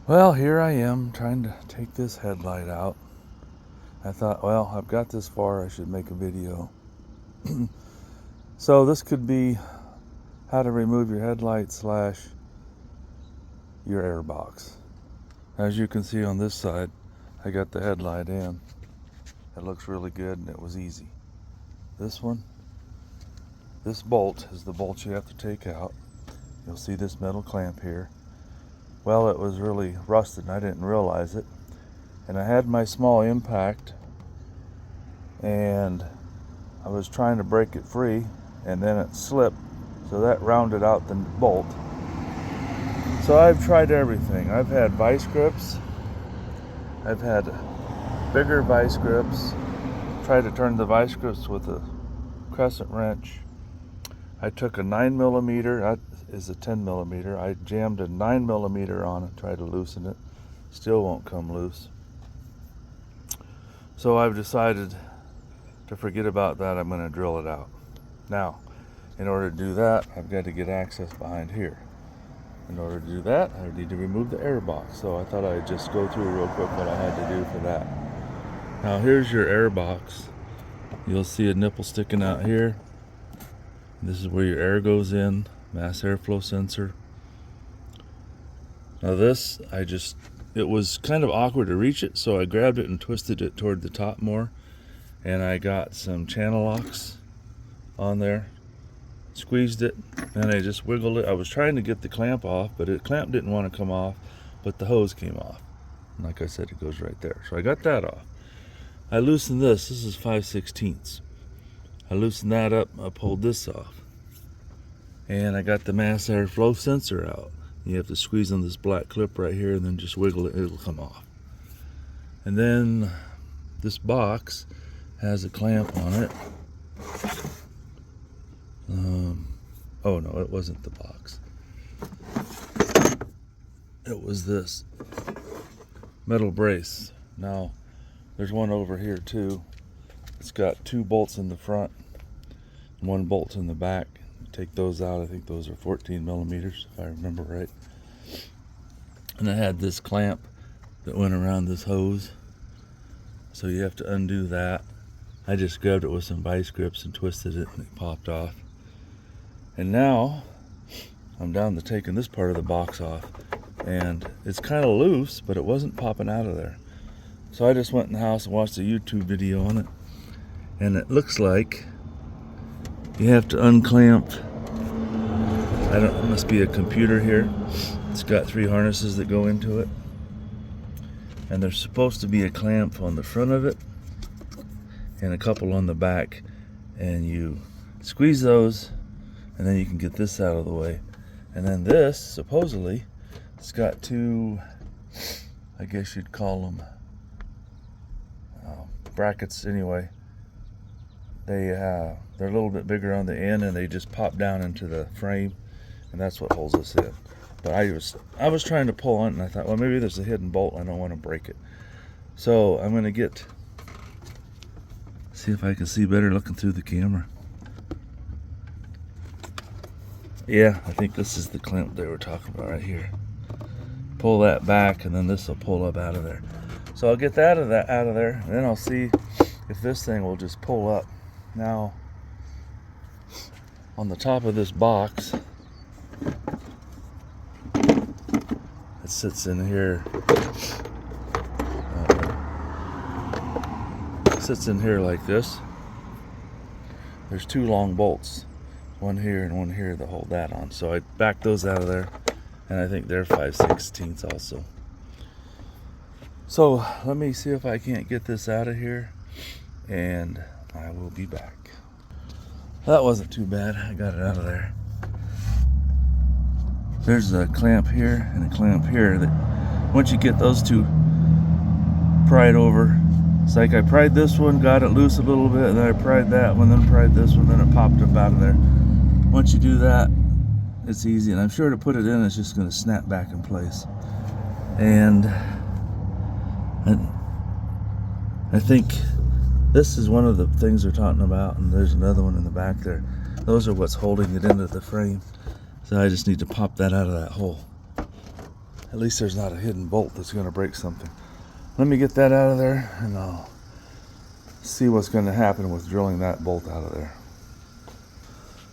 Well, here I am trying to take this headlight out. I thought, well, I've got this far, I should make a video. So this could be how to remove your headlight / your air box. As you can see on this side, I got the headlight in. It looks really good and it was easy. This one, this bolt is the bolt you have to take out. You'll see this metal clamp here. Well, it was really rusted and I didn't realize it. And I had my small impact and I was trying to break it free and then it slipped, so that rounded out the bolt. So I've tried everything. I've had vice grips, I've had bigger vice grips, tried to turn the vice grips with a crescent wrench. I took a 9mm, that is a 10mm. I jammed a 9mm on it, tried to loosen it. Still won't come loose. So I've decided to forget about that. I'm going to drill it out. Now, in order to do that, I've got to get access behind here. In order to do that, I need to remove the air box. So I thought I'd just go through real quick what I had to do for that. Now here's your air box. You'll see a nipple sticking out here. This is where your air goes in, mass airflow sensor. Now this, it was kind of awkward to reach it, so I grabbed it and twisted it toward the top more. And I got some channel locks on there, squeezed it, and I just wiggled it. I was trying to get the clamp off, but the clamp didn't want to come off, but the hose came off. And like I said, it goes right there. So I got that off. I loosened this is 5/16. I loosened that up, I pulled this off. And I got the mass airflow sensor out. You have to squeeze on this black clip right here and then just wiggle it, it'll come off. And then this box has a clamp on it. Oh no, it wasn't the box. It was this metal brace. Now, there's one over here too. It's got 2 bolts in the front and 1 bolt in the back. Take those out. I think those are 14mm, if I remember right. And I had this clamp that went around this hose. So you have to undo that. I just grabbed it with some vice grips and twisted it and it popped off. And now I'm down to taking this part of the box off. And it's kind of loose, but it wasn't popping out of there. So I just went in the house and watched a YouTube video on it. And it looks like you have to unclamp. It must be a computer here. It's got 3 harnesses that go into it. And there's supposed to be a clamp on the front of it and a couple on the back. And you squeeze those and then you can get this out of the way. And then this, supposedly, it's got 2, I guess you'd call them brackets anyway. They're a little bit bigger on the end and they just pop down into the frame, and that's what holds us in. But I was trying to pull on it and I thought, well, maybe there's a hidden bolt, I don't want to break it. So I'm going to see if I can see better looking through the camera. Yeah, I think this is the clamp they were talking about right here. Pull that back and then this will pull up out of there. So I'll get that out of there, and then I'll see if this thing will just pull up. Now, on the top of this box, it sits in here. Sits in here like this. There's 2 long bolts, one here and one here, that hold that on. So I backed those out of there, and I think they're 5/16 also. So let me see if I can't get this out of here, and I will be back. That wasn't too bad. I got it out of there. There's a clamp here and a clamp here that once you get those 2 pried over, it's like I pried this one, got it loose a little bit, and then I pried that one, then pried this one, then it popped up out of there. Once you do that, it's easy, and I'm sure to put it in, it's just going to snap back in place. And I think this is one of the things they're talking about, and there's another one in the back there. Those are what's holding it into the frame. So I just need to pop that out of that hole. At least there's not a hidden bolt that's going to break something. Let me get that out of there and I'll see what's going to happen with drilling that bolt out of there.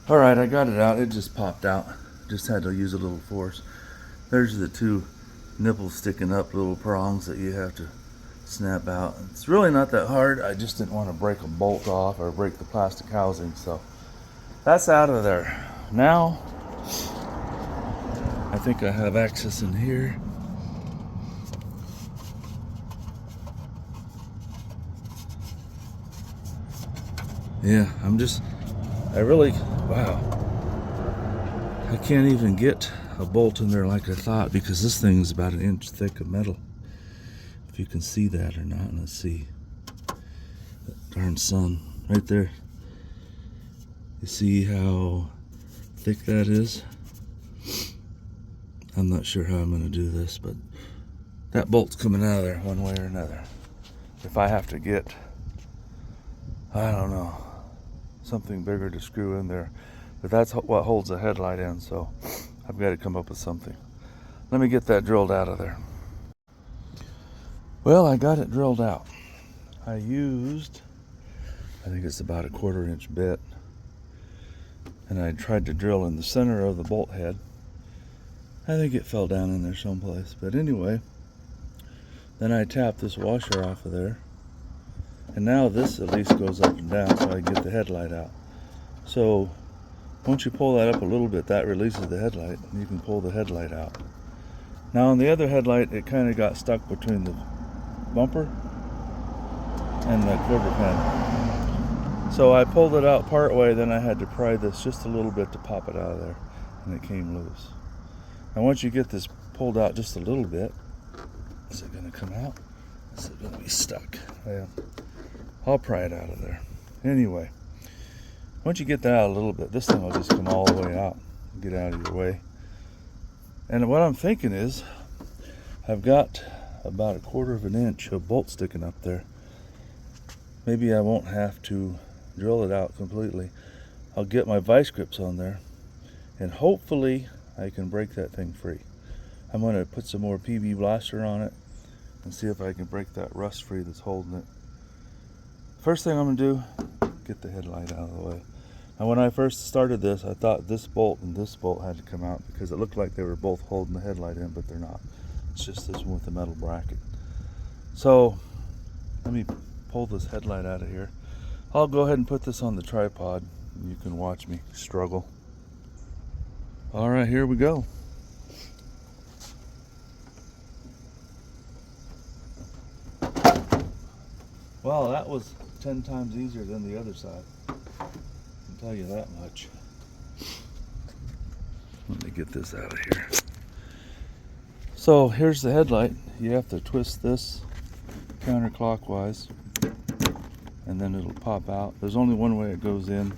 Alright, I got it out. It just popped out. Just had to use a little force. There's the two nipples sticking up, little prongs that you have to snap out. It's really not that hard. I just didn't want to break a bolt off or break the plastic housing, so that's out of there. Now I think I have access in here. Yeah, wow. I can't even get a bolt in there like I thought because this thing's about 1 inch thick of metal. If you can see that or not, let's see. That darn sun right there. You see how thick that is? I'm not sure how I'm going to do this, but that bolt's coming out of there one way or another. If I have to get, I don't know, something bigger to screw in there, but that's what holds the headlight in, so I've got to come up with something. Let me get that drilled out of there. Well, I got it drilled out. I used, I think it's about a 1/4 inch bit, and I tried to drill in the center of the bolt head. I think it fell down in there someplace, but anyway, then I tapped this washer off of there, and now this at least goes up and down so I can get the headlight out. So once you pull that up a little bit, that releases the headlight and you can pull the headlight out. Now on the other headlight, it kind of got stuck between the bumper and the quarter panel. So I pulled it out part way, then I had to pry this just a little bit to pop it out of there, and it came loose. Now once you get this pulled out just a little bit, is it going to come out? Is it going to be stuck? Well, I'll pry it out of there. Anyway, once you get that out a little bit, this thing will just come all the way out, get out of your way. And what I'm thinking is, I've got about 1/4 inch of bolt sticking up there. Maybe I won't have to drill it out completely. I'll get my vice grips on there, and hopefully I can break that thing free. I'm going to put some more PB blaster on it and see if I can break that rust free that's holding it. First thing I'm going to do, get the headlight out of the way. Now when I first started this, I thought this bolt and this bolt had to come out because it looked like they were both holding the headlight in, but they're not. It's just this one with the metal bracket. So let me pull this headlight out of here. I'll go ahead and put this on the tripod and you can watch me struggle. All right, here we go. Well, that was 10 times easier than the other side. I can tell you that much. Let me get this out of here. So here's the headlight. You have to twist this counterclockwise and then it'll pop out. There's only one way it goes in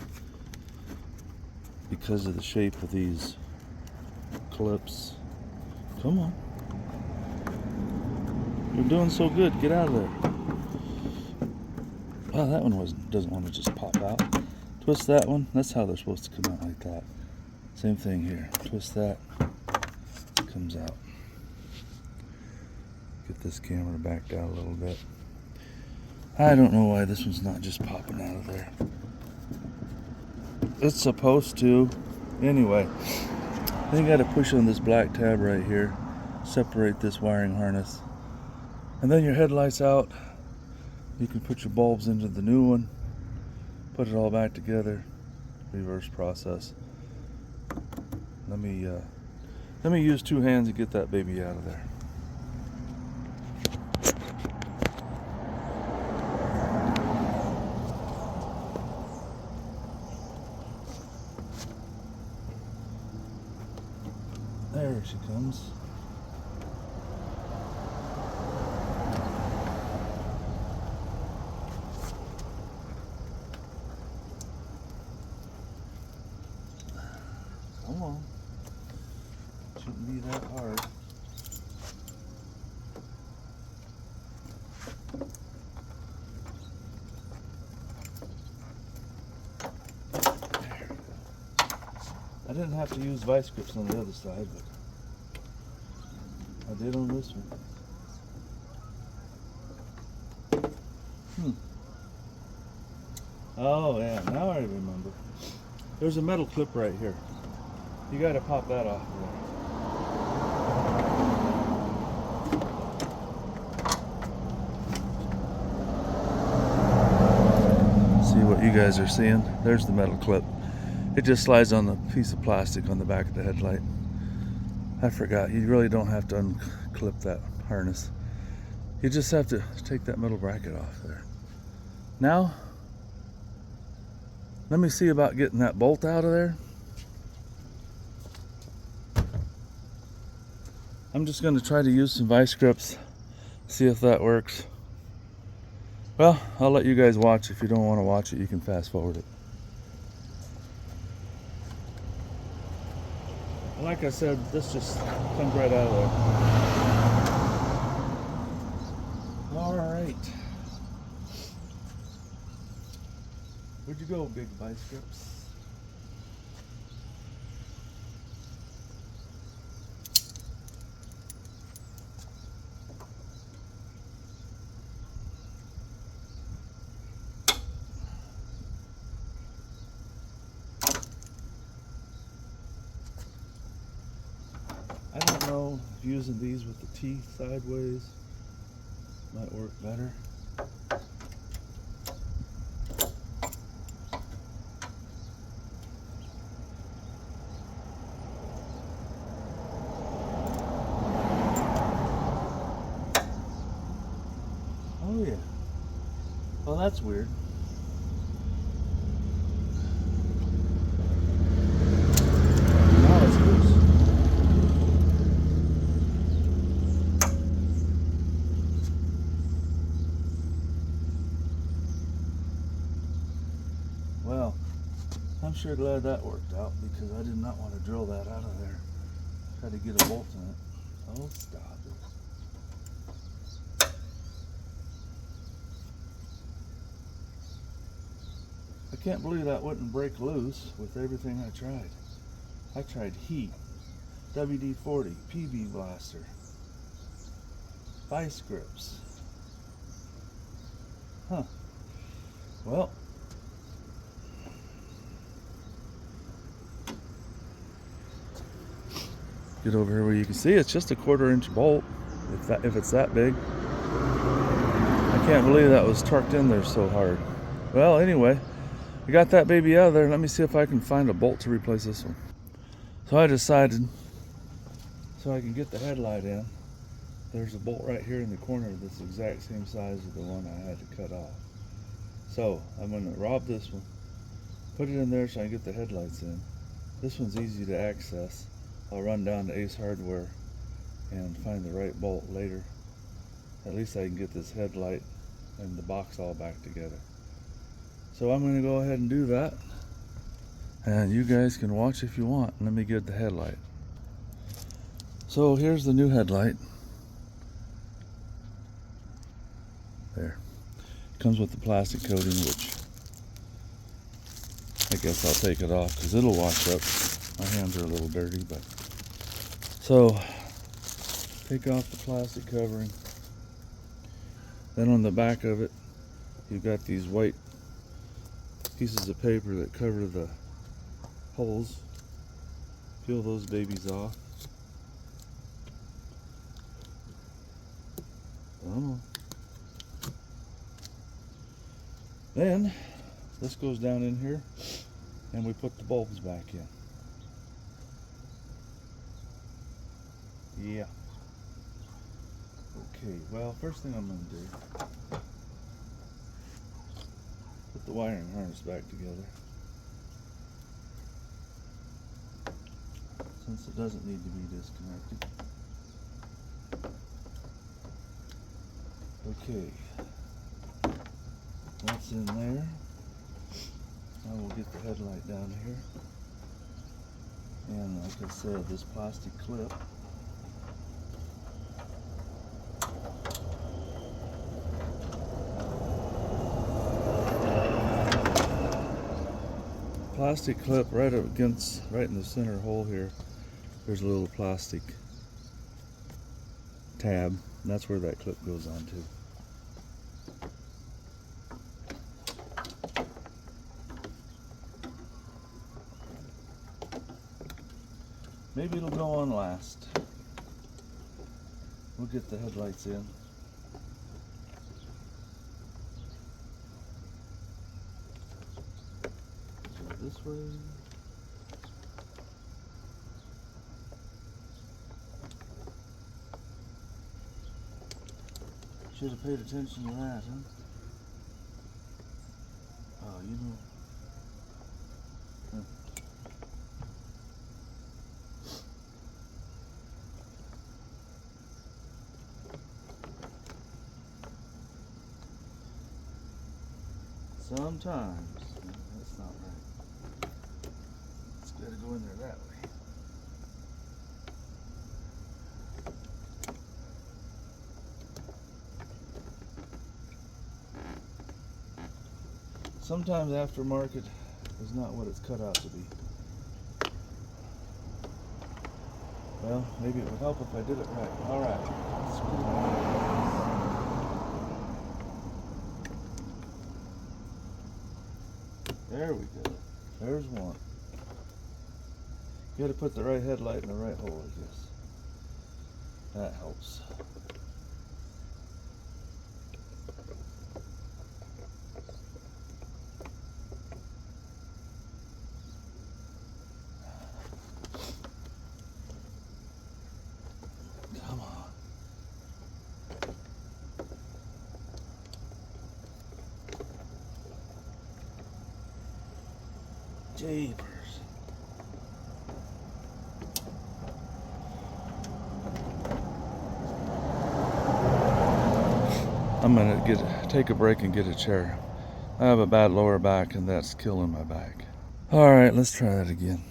because of the shape of these clips. Come on. You're doing so good. Get out of there. Wow, that one doesn't want to just pop out. Twist that one. That's how they're supposed to come out, like that. Same thing here. Twist that. It comes out. Get this camera backed out a little bit. I don't know why this one's not just popping out of there. It's supposed to. Anyway, then you got to push on this black tab right here. Separate this wiring harness. And then your headlight's out. You can put your bulbs into the new one. Put it all back together. Reverse process. Let me use 2 hands to get that baby out of there. There she comes. Come on. Shouldn't be that hard. There. I didn't have to use vice grips on the other side, but I did on this one. Oh yeah, now I remember. There's a metal clip right here. You gotta pop that off of there. See what you guys are seeing? There's the metal clip. It just slides on the piece of plastic on the back of the headlight. I forgot, you really don't have to unclip that harness. You just have to take that metal bracket off there. Now, let me see about getting that bolt out of there. I'm just going to try to use some vice grips, see if that works. Well, I'll let you guys watch. If you don't want to watch it, you can fast forward it. Like I said, this just comes right out of there. All right. Where'd you go, big vice grips? I don't know if using these with the teeth sideways might work better. Oh yeah. Well, that's weird. Now it's loose. Well, I'm sure glad that worked out because I did not want to drill that out of there. Had to get a bolt in it. Oh, stop it. I can't believe that wouldn't break loose with everything I tried. I tried heat, WD-40, PB blaster, vice grips. Huh. Well, get over here where you can see it's just a 1/4 inch bolt, if it's that big. I can't believe that was torqued in there so hard. Well, anyway, I got that baby out of there. Let me see if I can find a bolt to replace this one. So I decided, so I can get the headlight in, there's a bolt right here in the corner that's the exact same size as the one I had to cut off. So I'm going to rob this one, put it in there so I can get the headlights in. This one's easy to access. I'll run down to Ace Hardware and find the right bolt later. At least I can get this headlight and the box all back together. So I'm going to go ahead and do that, and you guys can watch if you want. Let me get the headlight. So here's the new headlight. There. It comes with the plastic coating, which I guess I'll take it off because it'll wash up. My hands are a little dirty, but so take off the plastic covering. Then on the back of it, you've got these white pieces of paper that cover the holes. Peel those babies off. Then this goes down in here and we put the bulbs back in. Yeah. Okay, well, first thing I'm going to do, put the wiring harness back together. Since it doesn't need to be disconnected. Okay. That's in there. Now we'll get the headlight down here. And like I said, this plastic clip. Plastic clip right in the center hole here. There's a little plastic tab, and that's where that clip goes on to. Maybe it'll go on last. We'll get the headlights in. Go this way. Should have paid attention to that, huh? Oh, you know. Huh. Sometimes. No, that's not right. It's got to go in there that way. Sometimes aftermarket is not what it's cut out to be. Well, maybe it would help if I did it right. Alright. There we go. There's one. You gotta put the right headlight in the right hole, I guess. That helps. Come on. Jeepers. I'm gonna take a break and get a chair. I have a bad lower back and that's killing my back. Alright, let's try that again.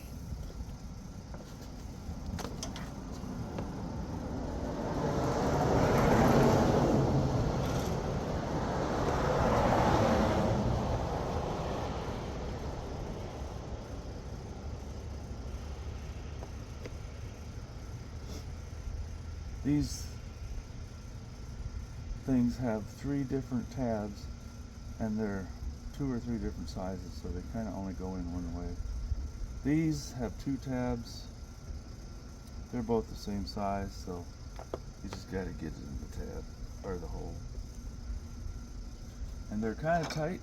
These things have 3 different tabs and they're 2 or 3 different sizes, so they kind of only go in one way. These have 2 tabs. They're both the same size, so you just got to get it in the tab or the hole. And they're kind of tight,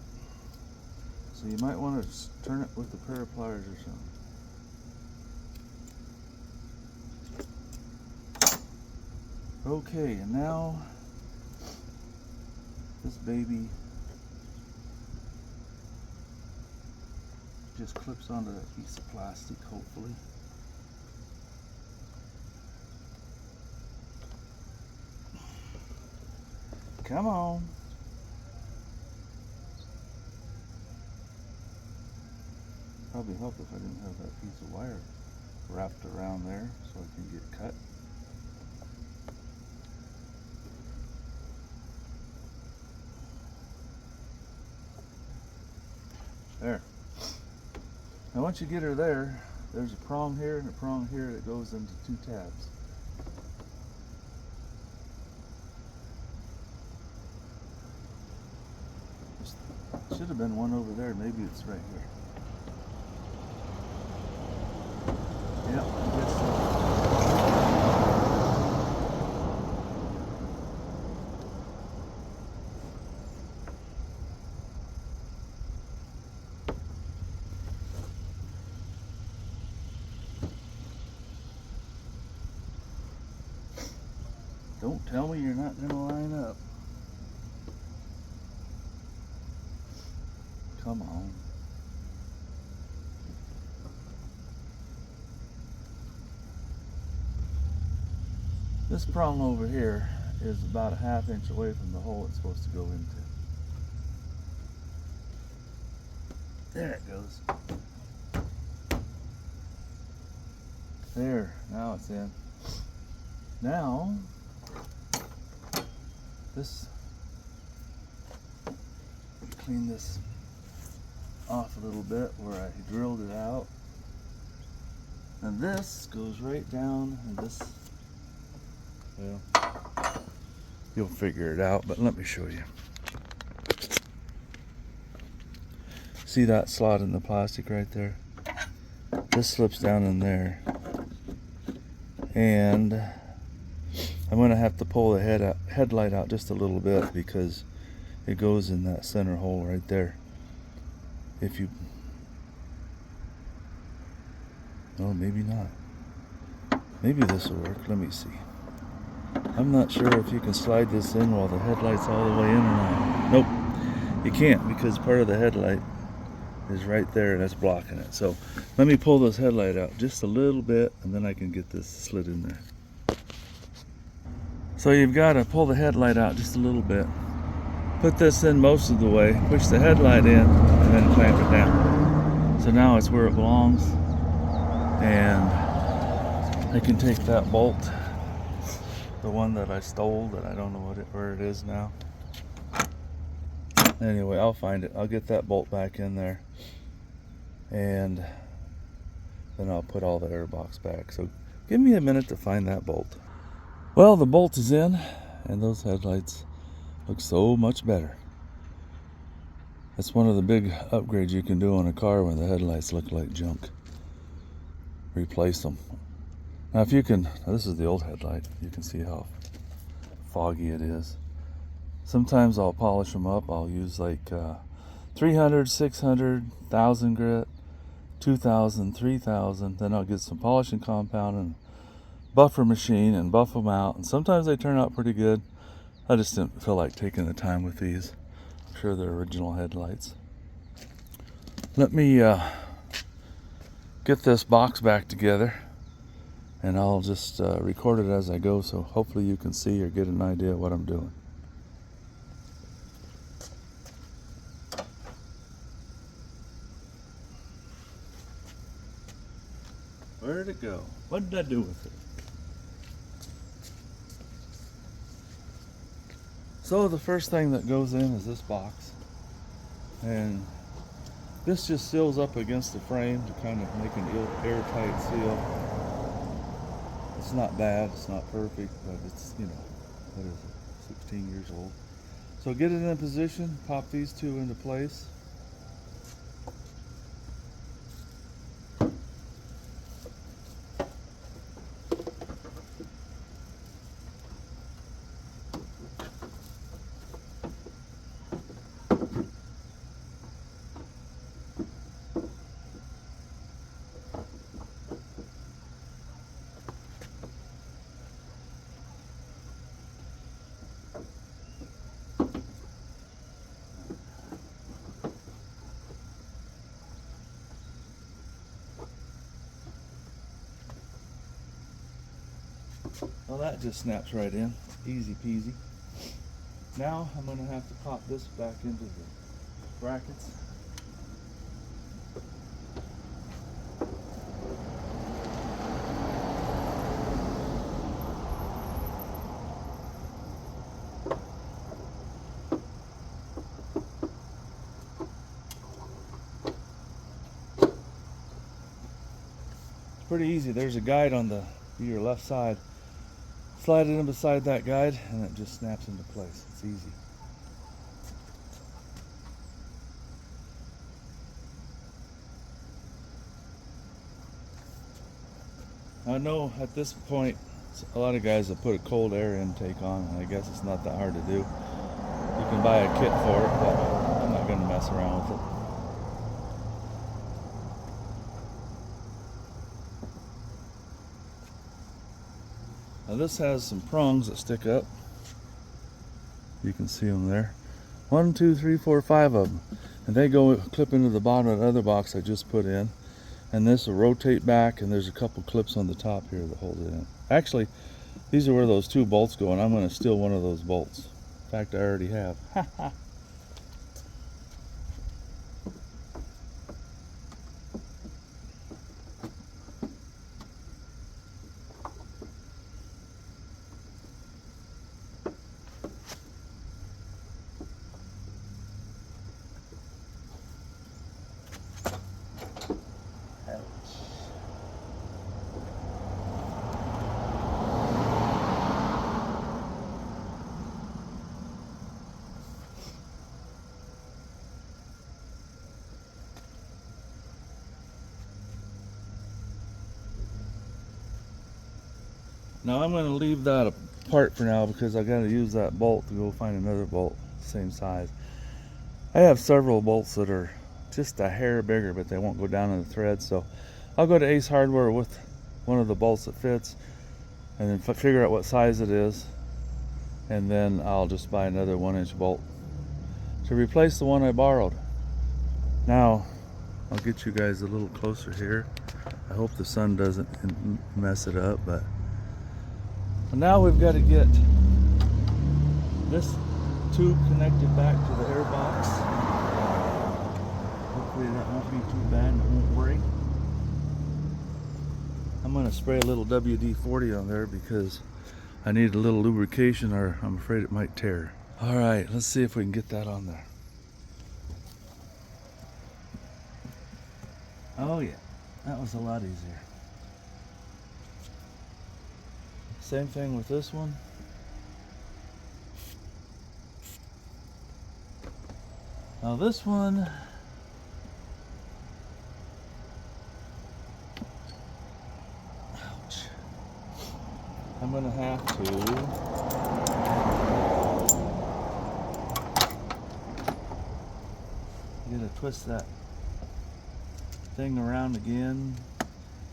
so you might want to just turn it with a pair of pliers or something. Okay, and now this baby just clips onto that piece of plastic, hopefully. Come on. Probably help if I didn't have that piece of wire wrapped around there so I can get cut. There. Now once you get her there, there's a prong here and a prong here that goes into 2 tabs. Should have been one over there, maybe it's right here. Yep, I guess so. Don't tell me you're not going to line up. Come on. This prong over here is about a 1/2 inch away from the hole it's supposed to go into. There it goes. There, now it's in. Now, clean this off a little bit where I drilled it out. And this goes right down, and this, well, You'll figure it out, but let me show you. See that slot in the plastic right there? This slips down in there. And I'm going to have to pull the headlight out just a little bit because it goes in that center hole right there. If you... Oh, maybe not. Maybe this will work. Let me see. I'm not sure if you can slide this in while the headlight's all the way in or not. Nope, you can't because part of the headlight is right there and that's blocking it. So let me pull this headlight out just a little bit and then I can get this slid in there. So you've got to pull the headlight out just a little bit. Put this in most of the way, push the headlight in, and then clamp it down. So now it's where it belongs. And I can take that bolt, the one that I stole, that I don't know where it is now. Anyway, I'll find it. I'll get that bolt back in there. And then I'll put all the air box back. So give me a minute to find that bolt. Well, the bolt is in, and those headlights look so much better. That's one of the big upgrades you can do on a car when the headlights look like junk. Replace them. Now if you can, this is the old headlight, you can see how foggy it is. Sometimes I'll polish them up. I'll use like 300, 600, 1000 grit, 2000, 3000. Then I'll get some polishing compound and buffer machine and buff them out. And sometimes they turn out pretty good. I just didn't feel like taking the time with these. I'm sure they're original headlights. Let me get this box back together. And I'll just record it as I go, so hopefully you can see or get an idea of what I'm doing. Where did it go? What did I do with it? So the first thing that goes in is this box. And this just seals up against the frame to kind of make an airtight seal. It's not bad, it's not perfect, but it's, you know, what is it, 16 years old. So get it in position, pop these two into place. Well, that just snaps right in, easy peasy. Now I'm going to have to pop this back into the brackets. It's pretty easy. There's a guide on your left side. Slide it in beside that guide and it just snaps into place. It's easy. I know at this point a lot of guys have put a cold air intake on, and I guess it's not that hard to do. You can buy a kit for it, but I'm not going to mess around with it. Now this has some prongs that stick up. You can see them there. 1, 2, 3, 4, 5 of them. And they go clip into the bottom of the other box I just put in. And this will rotate back, and there's a couple clips on the top here that hold it in. Actually, these are where those 2 bolts go, and I'm going to steal one of those bolts. In fact, I already have. Now I'm going to leave that apart for now because I got to use that bolt to go find another bolt same size. I have several bolts that are just a hair bigger, but they won't go down in the thread, so I'll go to Ace Hardware with one of the bolts that fits and then figure out what size it is, and then I'll just buy another 1-inch bolt to replace the one I borrowed. Now I'll get you guys a little closer here. I hope the sun doesn't mess it up, but now we've got to get this tube connected back to the air box. Hopefully that won't be too bad and it won't break. I'm going to spray a little WD-40 on there because I need a little lubrication or I'm afraid it might tear. Alright, let's see if we can get that on there. Oh yeah, that was a lot easier. Same thing with this one. Now this one, ouch, I'm gonna have to twist that thing around again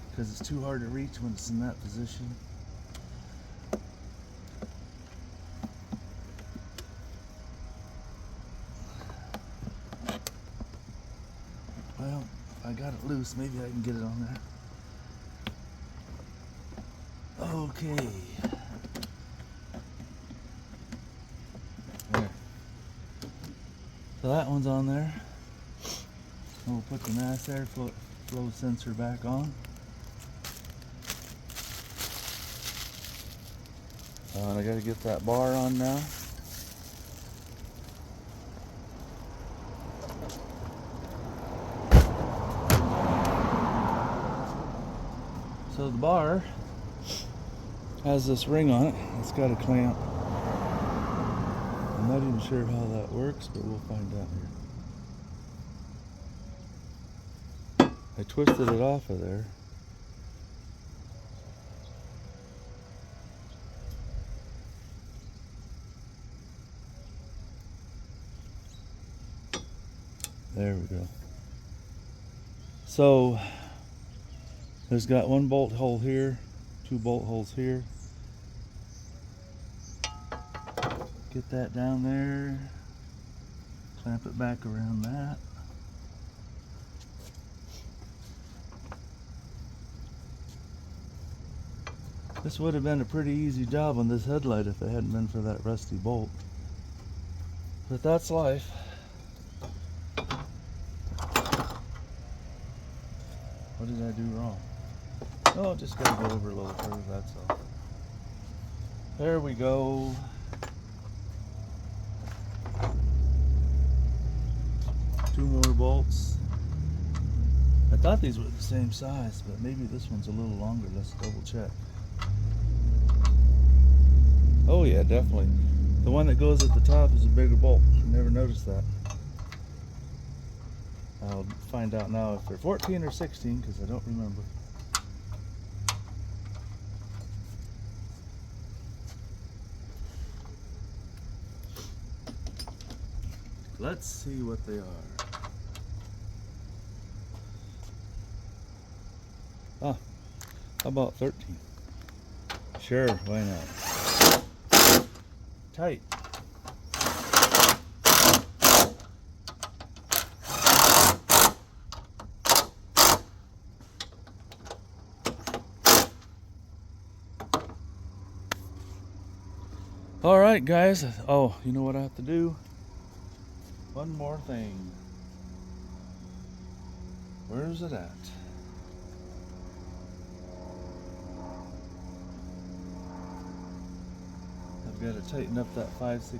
because it's too hard to reach when it's in that position. Well, I got it loose. Maybe I can get it on there. Okay. There. So that one's on there. And we'll put the mass airflow sensor back on. And I got to get that bar on now. So the bar has this ring on it. It's got a clamp. I'm not even sure how that works, but we'll find out here. I twisted it off of there. There we go. So there's got one bolt hole here, 2 bolt holes here. Get that down there, clamp it back around that. This would have been a pretty easy job on this headlight if it hadn't been for that rusty bolt. But that's life. What did I do wrong? Oh, just gotta go over a little further, that's all. There we go. Two more bolts. I thought these were the same size, but maybe this one's a little longer. Let's double check. Oh yeah, definitely. The one that goes at the top is a bigger bolt. Never noticed that. I'll find out now if they're 14 or 16 because I don't remember. Let's see what they are. Ah, how about 13? Sure, why not? Tight. All right, guys. Oh, you know what I have to do? One more thing. Where's it at? I've got to tighten up that 5/16.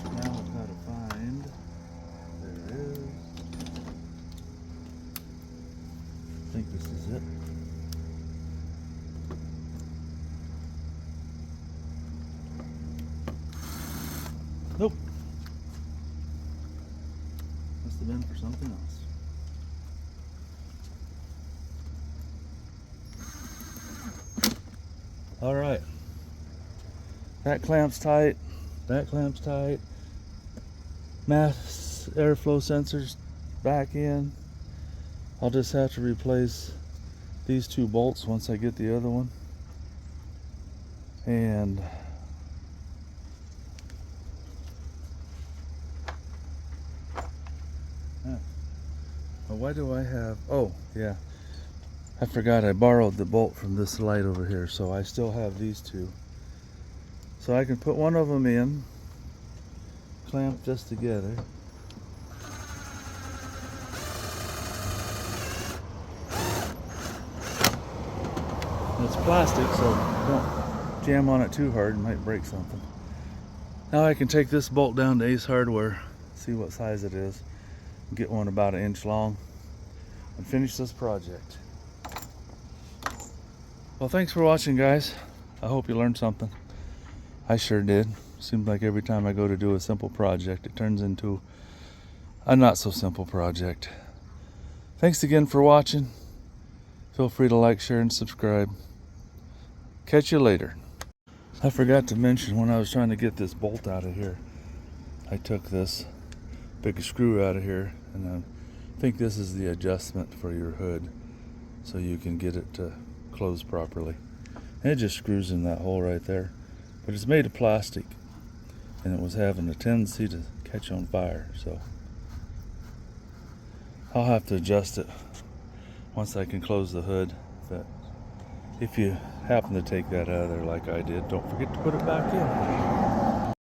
Now I've got to find, there it is. I think this is it. Nope. Must have been for something else. All right. That clamp's tight. That clamp's tight. Mass airflow sensors back in. I'll just have to replace these 2 bolts once I get the other one. And why do I have, oh yeah, I forgot I borrowed the bolt from this light over here, so I still have these 2. So I can put one of them in, clamp this together. And it's plastic, so don't jam on it too hard, it might break something. Now I can take this bolt down to Ace Hardware, see what size it is, get one about 1 inch long, and finish this project. Well, thanks for watching, guys. I hope you learned something. I sure did. Seems like every time I go to do a simple project, it turns into a not so simple project. Thanks again for watching. Feel free to like, share, and subscribe. Catch you later. I forgot to mention, when I was trying to get this bolt out of here, I took this big screw out of here, and I think this is the adjustment for your hood, so you can get it to close properly. And it just screws in that hole right there. But it's made of plastic, and it was having a tendency to catch on fire, so I'll have to adjust it once I can close the hood. But if you happen to take that out of there like I did, don't forget to put it back in.